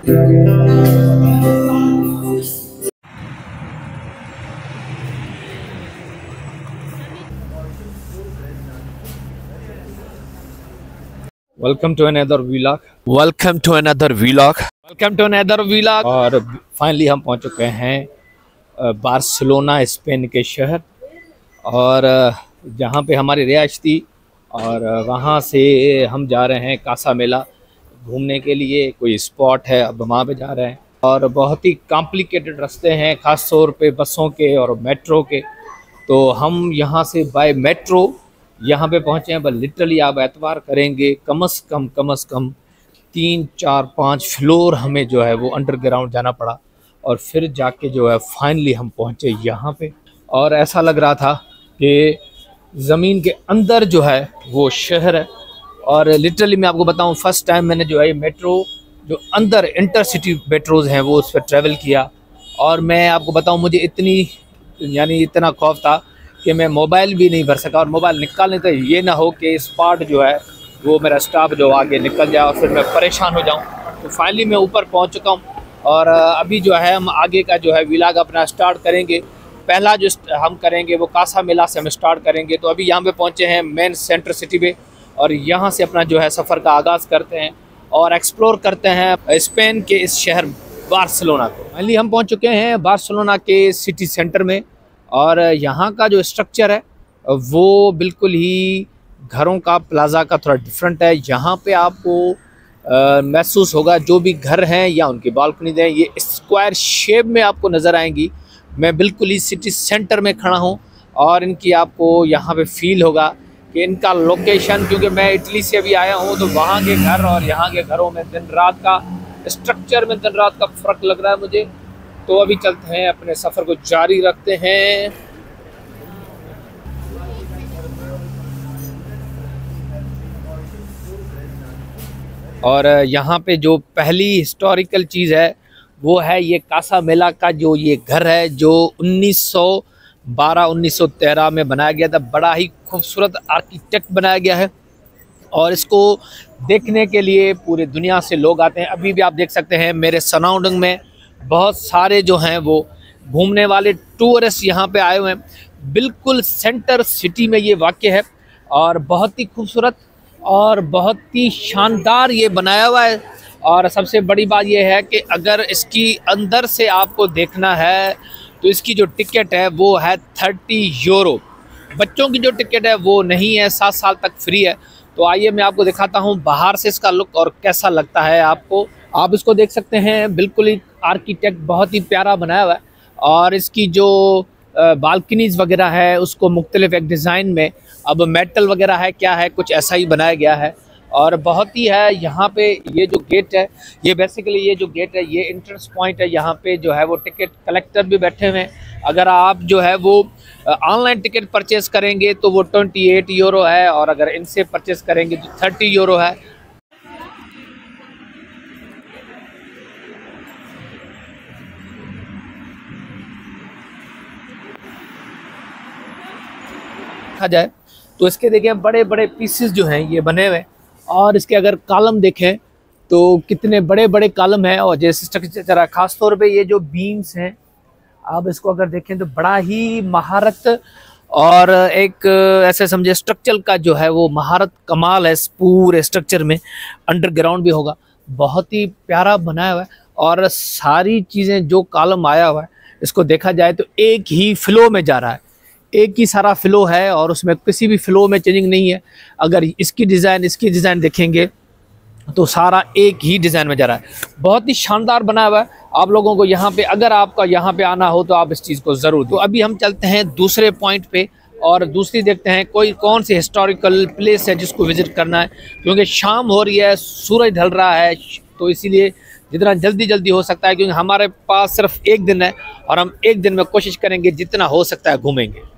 Welcome to another vlog. और finally हम पहुंच चुके हैं बार्सिलोना, स्पेन के शहर, और जहां पे हमारी रिहाइश थी। और वहां से हम जा रहे हैं कासा मेला घूमने के लिए। कोई स्पॉट है, अब वहाँ पे जा रहे हैं। और बहुत ही कॉम्प्लिकेटेड रास्ते हैं, ख़ास तौर पे बसों के और मेट्रो के। तो हम यहाँ से बाय मेट्रो यहाँ पे पहुँचे हैं। बस लिटरली आप एतबार करेंगे, कम से कम 3, 4, 5 फ्लोर हमें जो है वो अंडरग्राउंड जाना पड़ा, और फिर जाके जो है फाइनली हम पहुँचे यहाँ पे। और ऐसा लग रहा था कि ज़मीन के अंदर जो है वो शहर है। और लिटरली मैं आपको बताऊं, फर्स्ट टाइम मैंने जो है मेट्रो, जो अंदर इंटरसिटी मेट्रोज़ हैं, वो उस पर ट्रैवल किया। और मैं आपको बताऊं, मुझे इतना खौफ था कि मैं मोबाइल भी नहीं भर सका। और मोबाइल निकालने का ये ना हो कि स्पॉट जो है वो मेरा स्टॉप जो आगे निकल जाए और फिर मैं परेशान हो जाऊं। तो फाइनली मैं ऊपर पहुंच चुका हूं, और अभी जो है हम आगे का जो है व्लॉग अपना स्टार्ट करेंगे। पहला जो हम करेंगे वो कासा मेला से हम स्टार्ट करेंगे। तो अभी यहाँ पे पहुँचे हैं मेन सेंटर सिटी पे, और यहाँ से अपना जो है सफ़र का आगाज़ करते हैं और एक्सप्लोर करते हैं स्पेन के इस शहर बार्सिलोना को। फाइनली हम पहुँच चुके हैं बार्सिलोना के सिटी सेंटर में। और यहाँ का जो स्ट्रक्चर है वो बिल्कुल ही घरों का, प्लाज़ा का थोड़ा डिफरेंट है। यहाँ पे आपको महसूस होगा, जो भी घर हैं या उनकी बालकनीज हैं, ये स्क्वायर शेप में आपको नज़र आएंगी। मैं बिल्कुल ही सिटी सेंटर में खड़ा हूँ, और इनकी आपको यहाँ पे फील होगा कि इनका लोकेशन, क्योंकि मैं इटली से अभी आया हूँ, तो वहाँ के घर और यहाँ के घरों में दिन रात का स्ट्रक्चर में दिन रात का फ़र्क लग रहा है मुझे। तो अभी चलते हैं, अपने सफ़र को जारी रखते हैं। और यहाँ पे जो पहली हिस्टोरिकल चीज़ है वो है ये कासा मेला का जो ये घर है, जो 1912-1913 में बनाया गया था। बड़ा ही खूबसूरत आर्किटेक्ट बनाया गया है, और इसको देखने के लिए पूरे दुनिया से लोग आते हैं। अभी भी आप देख सकते हैं मेरे सराउंडिंग में बहुत सारे जो हैं वो घूमने वाले टूरिस्ट यहाँ पे आए हुए हैं। बिल्कुल सेंटर सिटी में ये वाक़ है, और बहुत ही खूबसूरत और बहुत ही शानदार ये बनाया हुआ है। और सबसे बड़ी बात यह है कि अगर इसकी अंदर से आपको देखना है तो इसकी जो टिकट है वो है 30 यूरो। बच्चों की जो टिकट है वो नहीं है, 7 साल तक फ्री है। तो आइए मैं आपको दिखाता हूँ बाहर से इसका लुक और कैसा लगता है आपको। आप इसको देख सकते हैं, बिल्कुल ही आर्किटेक्ट बहुत ही प्यारा बनाया हुआ है। और इसकी जो बालकनीज़ वगैरह है उसको मुख्तलिफ एक डिज़ाइन में, अब मेटल वगैरह है क्या है, कुछ ऐसा ही बनाया गया है। और बहुत ही है यहाँ पे ये जो गेट है, ये बेसिकली ये जो गेट है ये एंट्रेंस पॉइंट है। यहाँ पे जो है वो टिकट कलेक्टर भी बैठे हुए हैं। अगर आप जो है वो ऑनलाइन टिकट परचेज़ करेंगे तो वो 28 यूरो है, और अगर इनसे परचेज़ करेंगे तो 30 यूरो है। देखा जाए तो इसके देखिए बड़े बड़े पीसेस जो हैं ये बने हुए हैं, और इसके अगर कॉलम देखें तो कितने बड़े बड़े कॉलम हैं। और जैसे स्ट्रक्चर खास तौर पे ये जो बीम्स हैं, आप इसको अगर देखें तो बड़ा ही महारत और एक ऐसे समझे स्ट्रक्चर का जो है वो महारत कमाल है। इस पूरे स्ट्रक्चर में अंडरग्राउंड भी होगा, बहुत ही प्यारा बनाया हुआ है। और सारी चीज़ें जो कॉलम आया हुआ है, इसको देखा जाए तो एक ही फ्लो में जा रहा है, एक ही सारा फ्लो है, और उसमें किसी भी फ्लो में चेंजिंग नहीं है। अगर इसकी डिज़ाइन देखेंगे तो सारा एक ही डिज़ाइन में जा रहा है। बहुत ही शानदार बनाया हुआ है। आप लोगों को यहाँ पे, अगर आपका यहाँ पे आना हो तो आप इस चीज़ को ज़रूर। तो अभी हम चलते हैं दूसरे पॉइंट पे, और दूसरी देखते हैं कौन सी हिस्टोरिकल प्लेस है जिसको विज़िट करना है। क्योंकि शाम हो रही है, सूरज ढल रहा है, तो इसीलिए जितना जल्दी हो सकता है, क्योंकि हमारे पास सिर्फ एक दिन है, और हम एक दिन में कोशिश करेंगे जितना हो सकता है घूमेंगे।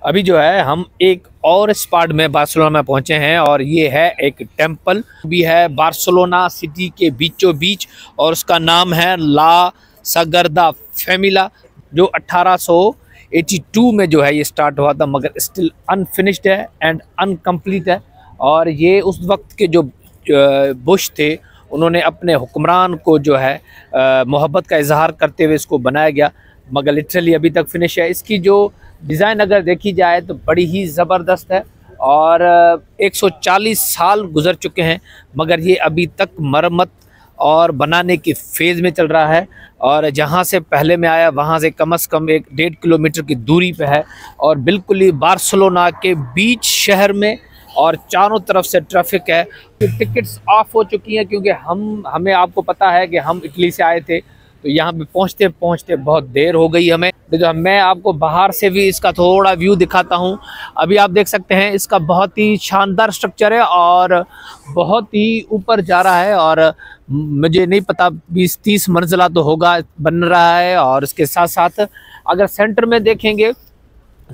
अभी जो है हम एक और स्पॉट में बार्सिलोना में पहुंचे हैं और ये है एक टेंपल भी है बार्सिलोना सिटी के बीचों बीच और उसका नाम है ला सगरदा फैमिला, जो 1882 में जो है ये स्टार्ट हुआ था, मगर स्टिल अनफिनिश्ड है एंड अनकम्प्लीट है। और ये उस वक्त के जो बुश थे उन्होंने अपने हुक्मरान को जो है मोहब्बत का इजहार करते हुए इसको बनाया गया, मगर लिटरली अभी तक फिनिश है। इसकी जो डिज़ाइन अगर देखी जाए तो बड़ी ही ज़बरदस्त है और 140 साल गुजर चुके हैं, मगर ये अभी तक मरम्मत और बनाने की फेज़ में चल रहा है। और जहाँ से पहले में आया वहाँ से कम से कम 1-1.5 किलोमीटर की दूरी पे है और बिल्कुल ही बार्सिलोना के बीच शहर में और चारों तरफ से ट्रैफिक है। टिकट्स ऑफ हो चुकी हैं क्योंकि हमें आपको पता है कि हम इटली से आए थे, तो यहाँ पे पहुँचते पहुँचते बहुत देर हो गई हमें। तो मैं आपको बाहर से भी इसका थोड़ा व्यू दिखाता हूँ। अभी आप देख सकते हैं इसका बहुत ही शानदार स्ट्रक्चर है और बहुत ही ऊपर जा रहा है और मुझे नहीं पता 20-30 मंजिला तो होगा, बन रहा है। और इसके साथ साथ अगर सेंटर में देखेंगे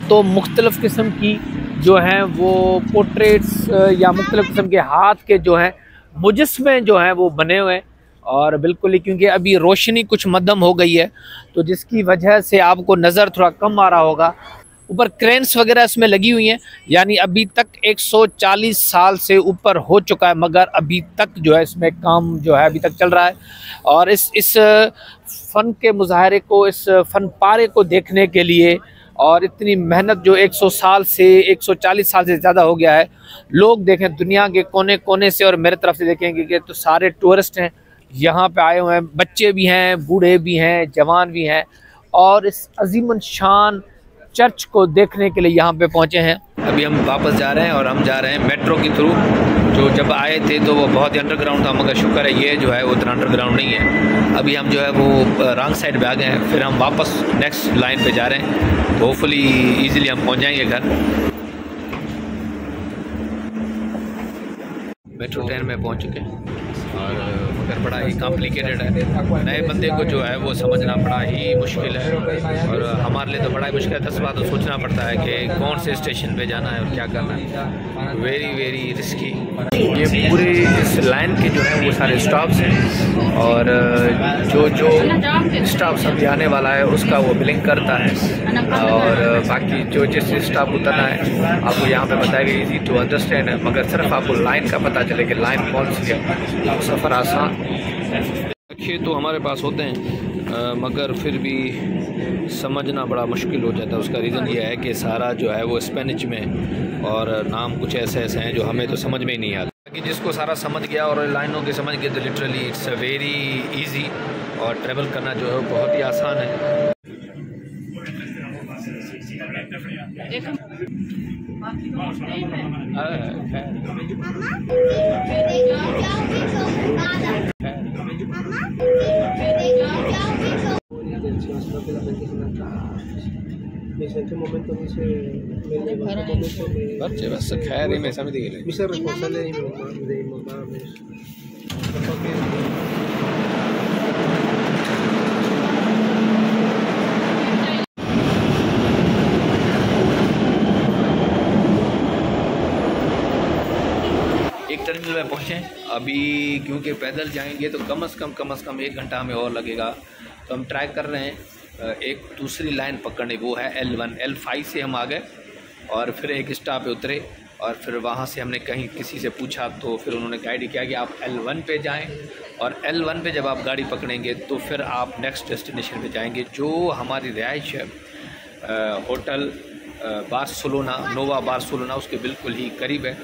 तो मुख्तलिफ़ किस्म की जो हैं वो पोर्ट्रेट्स या मुख्तलिफ़ किस्म के हाथ के जो हैं मुजस्मे जो हैं वो बने हुए हैं। और बिल्कुल ही क्योंकि अभी रोशनी कुछ मध्यम हो गई है तो जिसकी वजह से आपको नज़र थोड़ा कम आ रहा होगा। ऊपर क्रेन्स वगैरह इसमें लगी हुई हैं, यानी अभी तक 140 साल से ऊपर हो चुका है, मगर अभी तक जो है इसमें काम जो है अभी तक चल रहा है। और इस फ़न के मुजाहरे को, इस फ़न पारे को देखने के लिए और इतनी मेहनत जो 140 साल से ज़्यादा हो गया है, लोग देखें दुनिया के कोने कोने से और मेरे तरफ से देखेंगे कि तो सारे टूरिस्ट हैं यहाँ पे आए हुए हैं, बच्चे भी हैं, बूढ़े भी हैं, जवान भी हैं और इस अजीमन शान चर्च को देखने के लिए यहाँ पे पहुँचे हैं। अभी हम वापस जा रहे हैं और हम जा रहे हैं मेट्रो के थ्रू। जो जब आए थे तो वो बहुत ही अंडरग्राउंड था, मगर शुक्र है ये जो है वो उतना अंडरग्राउंड नहीं है। अभी हम जो है वो रॉन्ग साइड पे आ गए हैं, फिर हम वापस नेक्स्ट लाइन पे जा रहे हैं। होपफुली ईजिली हम पहुँच जाएंगे घर। मेट्रो ट्रेन में पहुँच चुके हैं और मगर बड़ा ही कॉम्प्लिकेटेड है। नए बंदे को जो है वो समझना बड़ा ही मुश्किल है और हमारे लिए तो बड़ा ही मुश्किल है। 10 बार तो सोचना पड़ता है कि कौन से स्टेशन पे जाना है और क्या करना है। Very very risky. ये पूरे इस लाइन के जो है वो सारे स्टॉप्स हैं और जो स्टॉप अभी आने वाला है उसका वो बिलिंग करता है और बाकी जो जिस स्टॉप उतरना है आपको यहाँ पे बताया गया, ईजी टू अंडरस्टैंड है, मगर सिर्फ आपको लाइन का पता चले कि लाइन कौन सी है, सफ़र आसान। देखिए तो हमारे पास होते हैं मगर फिर भी समझना बड़ा मुश्किल हो जाता है। उसका रीज़न ये है कि सारा जो है वो स्पेनिश में और नाम कुछ ऐसे ऐसे हैं जो हमें तो समझ में ही नहीं आता। कि जिसको सारा समझ गया और लाइनों के समझ गए तो literally it's a very easy और ट्रैवल करना जो है बहुत ही आसान है। बस खैर ही मैं समझ गई। एक टर्मिनल में पहुँचे अभी, क्योंकि पैदल जाएंगे तो कम से कम 1 घंटा हमें और लगेगा। तो हम ट्राई कर रहे हैं एक दूसरी लाइन पकड़ने, वो है L1। L5 से हम आ गए और फिर एक स्टॉप पे उतरे और फिर वहाँ से हमने कहीं किसी से पूछा तो फिर उन्होंने गाइड किया कि आप L1 पे जाएं और L1 पे जब आप गाड़ी पकड़ेंगे तो फिर आप नेक्स्ट डेस्टिनेशन पे जाएंगे, जो हमारी रिहाइश है होटल बार्सिलोना, नोवा बार्सिलोना, उसके बिल्कुल ही करीब है।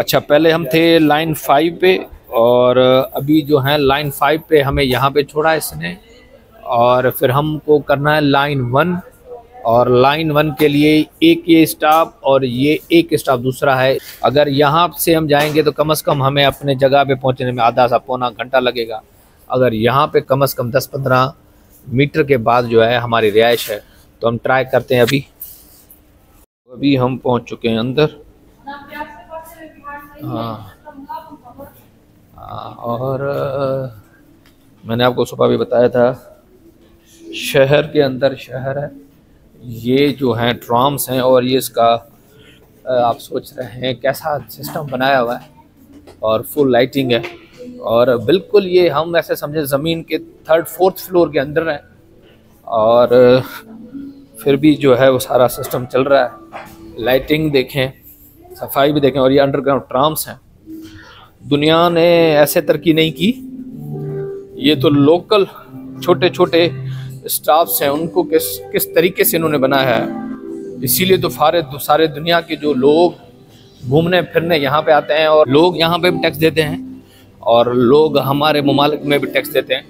अच्छा, पहले हम थे लाइन 5 पे और अभी जो है लाइन 5 पे हमें यहाँ पे छोड़ा इसने और फिर हमको करना है लाइन 1 और लाइन 1 के लिए एक ये स्टॉप और ये एक स्टॉप दूसरा है। अगर यहाँ से हम जाएंगे तो कम से कम हमें अपने जगह पे पहुँचने में आधा सा पौना घंटा लगेगा। अगर यहाँ पे कम से कम 10-15 मीटर के बाद जो है हमारी रिहाइश है, तो हम ट्राई करते हैं। अभी हम पहुँच चुके हैं अंदर। हाँ, और मैंने आपको सुबह भी बताया था शहर के अंदर शहर है। ये जो हैं ट्राम्स हैं और ये इसका आप सोच रहे हैं कैसा सिस्टम बनाया हुआ है और फुल लाइटिंग है और बिल्कुल ये हम ऐसे समझे ज़मीन के 3rd-4th फ्लोर के अंदर हैं और फिर भी जो है वो सारा सिस्टम चल रहा है। लाइटिंग देखें, सफाई भी देखें और ये अंडरग्राउंड ट्राम्स हैं। दुनिया ने ऐसे तरक्की नहीं की, ये तो लोकल छोटे छोटे स्टाफ्स हैं उनको किस तरीके से इन्होंने बनाया है। इसीलिए तो सारे दुनिया के जो लोग घूमने फिरने यहाँ पे आते हैं और लोग यहाँ पे भी टैक्स देते हैं और लोग हमारे ममालिक में भी टैक्स देते हैं।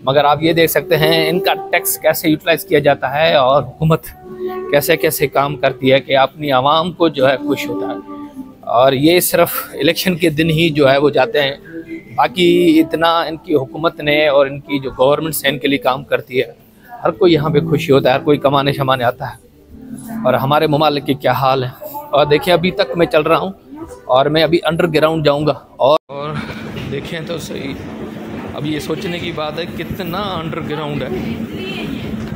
मगर आप ये देख सकते हैं इनका टैक्स कैसे यूटिलाइज़ किया जाता है और हुकूमत कैसे कैसे काम करती है कि अपनी आवाम को जो है खुश होता है। और ये सिर्फ इलेक्शन के दिन ही जो है वो जाते हैं, बाकी इतना इनकी हुकूमत ने और इनकी जो गवर्नमेंट है इनके लिए काम करती है। हर कोई यहाँ पे खुशी होता है, हर कोई कमाने शमाने आता है। और हमारे ममालिक के क्या हाल है। और देखिए अभी तक मैं चल रहा हूँ और मैं अभी अंडरग्राउंड जाऊँगा और देखें तो सही, अभी ये सोचने की बात है कितना अंडरग्राउंड है।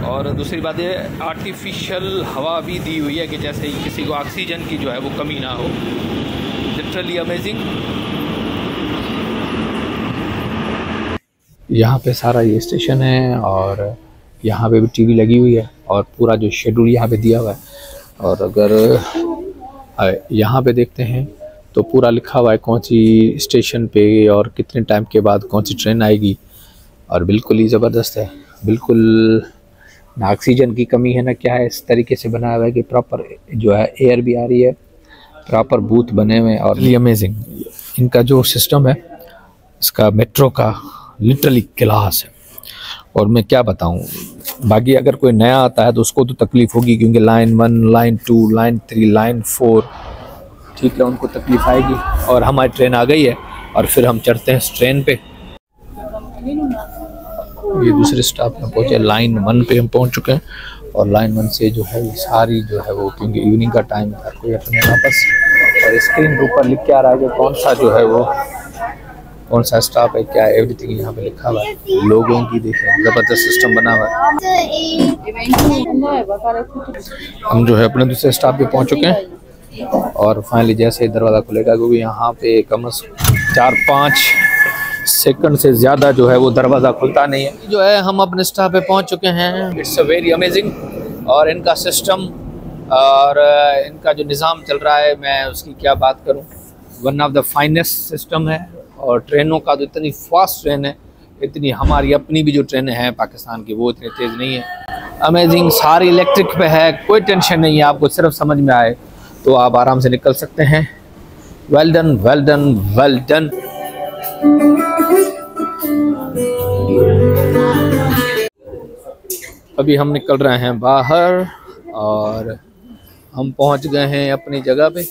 और दूसरी बात ये आर्टिफिशियल हवा भी दी हुई है कि जैसे किसी को ऑक्सीजन की जो है वो कमी ना हो। Literally amazing. यहाँ पे सारा ये स्टेशन है और यहाँ पे भी टीवी लगी हुई है और पूरा जो शेड्यूल यहाँ पे दिया हुआ है। और अगर यहाँ पे देखते हैं तो पूरा लिखा हुआ है कौन सी स्टेशन पे और कितने टाइम के बाद कौन सी ट्रेन आएगी। और बिल्कुल ही ज़बरदस्त है, बिल्कुल ना ऑक्सीजन की कमी है ना क्या है। इस तरीके से बनाया हुआ है कि प्रॉपर जो है एयर भी आ रही है, प्रॉपर बूथ बने हुए हैं। और अमेजिंग इनका जो सिस्टम है इसका मेट्रो का लिटरली क्लास है। और मैं क्या बताऊं, बाकी अगर कोई नया आता है तो उसको तो तकलीफ़ होगी क्योंकि लाइन 1, लाइन 2, लाइन 3, लाइन 4 ठीक है उनको तकलीफ़ आएगी। और हमारी ट्रेन आ गई है और फिर हम चढ़ते हैं इस ट्रेन पे। ये दूसरे स्टॉप में पहुँचे, लाइन 1 पे हम पहुँच चुके हैं। और लाइन 1 से जो है ये सारी जो है वो, क्योंकि इवनिंग का टाइम हर कोई अपने वापस, और स्क्रीन के ऊपर लिख के आ रहा है कि कौन सा जो है वो कौन सा स्टॉप है, क्या एवरीथिंग यहाँ पे लिखा हुआ है। लोगों की देखें ज़बरदस्त सिस्टम बना हुआ है। हम जो है अपने दूसरे स्टॉप पे पहुँच चुके हैं और फाइनली जैसे ही दरवाज़ा खुलेगा, क्योंकि यहाँ पे कम से कम 4-5 सेकंड से ज़्यादा जो है वो दरवाज़ा खुलता नहीं है। जो है हम अपने स्टॉप पे पहुँच चुके हैं। It's a very amazing. और इनका सिस्टम और इनका जो निज़ाम चल रहा है, मैं उसकी क्या बात करूँ, one of the finest system है। और ट्रेनों का तो इतनी फास्ट ट्रेन है, इतनी हमारी अपनी भी जो ट्रेनें हैं पाकिस्तान की वो इतनी तेज़ नहीं है। अमेजिंग, सारी इलेक्ट्रिक पे है, कोई टेंशन नहीं है। आपको सिर्फ समझ में आए तो आप आराम से निकल सकते हैं। Well done, well done, well done. अभी हम निकल रहे हैं बाहर और हम पहुंच गए हैं अपनी जगह पे।